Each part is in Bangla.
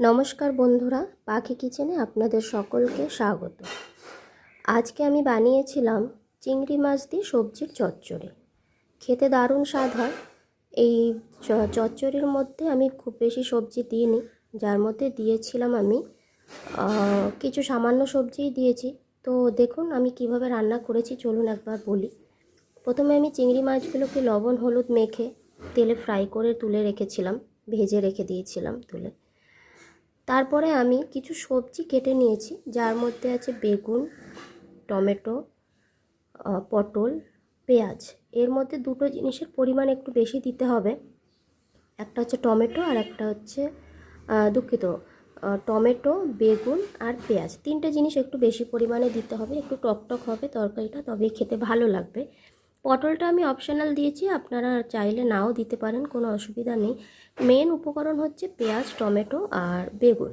নমস্কার বন্ধুরা, পাখি কিচেনে আপনাদের সকলকে স্বাগত। আজকে আমি বানিয়েছিলাম চিংড়ি মাছ দিয়ে সবজির চচ্চড়ি। খেতে দারুণ স্বাদ হয়। এই চচ্চড়ির মধ্যে আমি খুব বেশি সবজি দিইনি, যার মধ্যে দিয়েছিলাম আমি কিছু সামান্য সবজিই দিয়েছি। তো দেখুন আমি কিভাবে রান্না করেছি, চলুন একবার বলি। প্রথমে আমি চিংড়ি মাছগুলোকে লবণ হলুদ মেখে তেলে ফ্রাই করে তুলে রেখেছিলাম, ভেজে রেখে দিয়েছিলাম তুলে। তারপরে আমি কিছু সবজি কেটে নিয়েছি, যার মধ্যে আছে বেগুন, টমেটো, পটল, পেঁয়াজ। এর মধ্যে দুটো জিনিসের পরিমাণ একটু বেশি দিতে হবে। একটা হচ্ছে টমেটো আর একটা হচ্ছে টমেটো, বেগুন আর পেঁয়াজ, তিনটে জিনিস একটু বেশি পরিমাণে দিতে হবে। একটু টকটক হবে তরকারিটা, তবেই খেতে ভালো লাগবে। পটলটা আমি অপশনাল দিয়েছি, আপনারা চাইলে নাও দিতে পারেন, কোনো অসুবিধা নেই। মেন উপকরণ হচ্ছে পেঁয়াজ, টমেটো আর বেগুন।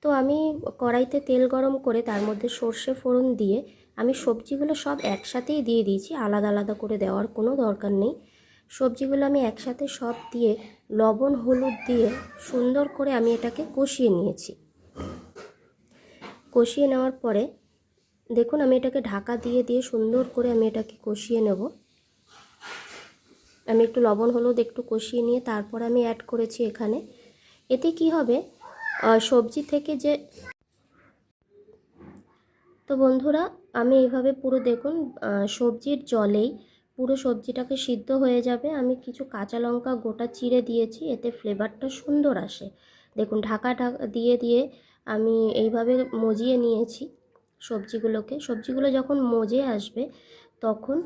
তো আমি কড়াইতে তেল গরম করে তার মধ্যে সর্ষে ফোড়ন দিয়ে আমি সবজিগুলো সব একসাথেই দিয়ে দিয়েছি, আলাদা আলাদা করে দেওয়ার কোনো দরকার নেই। সবজিগুলো আমি একসাথে সব দিয়ে লবণ হলুদ দিয়ে সুন্দর করে আমি এটাকে কষিয়ে নিয়েছি। কষিয়ে নেওয়ার পরে দেখুন আমি এটাকে ঢাকা দিয়ে দিয়ে সুন্দর করে আমি এটাকে কষিয়ে নেব। আমি একটু লবণ হলুদ একটু কষিয়ে নিয়ে তারপর আমি অ্যাড করেছি এখানে। এতে কি হবে, সবজি থেকে যে তো বন্ধুরা আমি এইভাবে পুরো দেখুন সবজির জলেই পুরো সবজিটাকে সিদ্ধ হয়ে যাবে। আমি কিছু কাঁচা লঙ্কা গোটা চিড়ে দিয়েছি, এতে ফ্লেভারটা সুন্দর আসে। দেখুন ঢাকা দিয়ে দিয়ে আমি এইভাবে মজিয়ে নিয়েছি সবজিগুলো যখন মজে আসবে তখন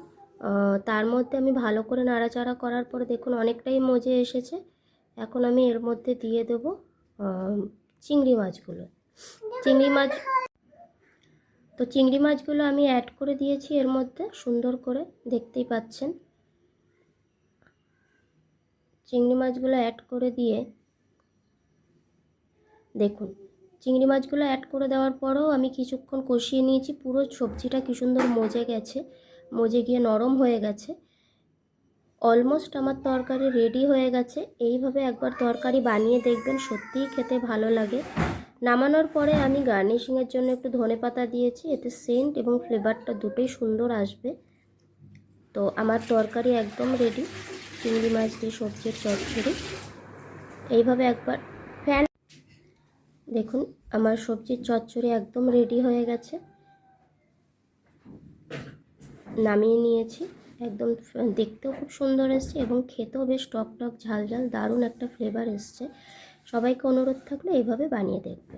তার মধ্যে আমি ভালো করে নাড়াচাড়া করার পরে দেখুন অনেকটাই মজে এসেছে। এখন আমি এর মধ্যে দিয়ে দেবো চিংড়ি মাছগুলো আমি অ্যাড করে দিয়েছি এর মধ্যে, সুন্দর করে দেখতেই পাচ্ছেন। চিংড়ি মাছগুলো অ্যাড করে দিয়ে দেখুন চিংড়ি মাছগুলো অ্যাড করে দেওয়ার পরেও আমি কিছুক্ষণ কষিয়ে নিয়েছি। পুরো সবজিটা কি সুন্দর মজে গিয়ে নরম হয়ে গেছে। অলমোস্ট আমার তরকারি রেডি হয়ে গেছে। এইভাবে একবার তরকারি বানিয়ে দেখবেন, সত্যিই খেতে ভালো লাগে। নামানোর পরে আমি গার্নিশিংয়ের জন্য একটু ধনেপাতা দিয়েছি, এতে সেন্ট এবং ফ্লেভারটা দুটোই সুন্দর আসবে। তো আমার তরকারি একদম রেডি, চিংড়ি মাছ দিয়ে সবজির চচ্চড়ি। এইভাবে একবার দেখুন আমার সবজির চচ্চড়ি একদম রেডি হয়ে গেছে। নামিয়ে নিয়েছি, একদম দেখতেও খুব সুন্দর এসছে এবং খেতেও বেশ টক টক ঝাল ঝাল দারুণ একটা ফ্লেভার এসছে। সবাইকে অনুরোধ থাকলে এইভাবে বানিয়ে দেখবে।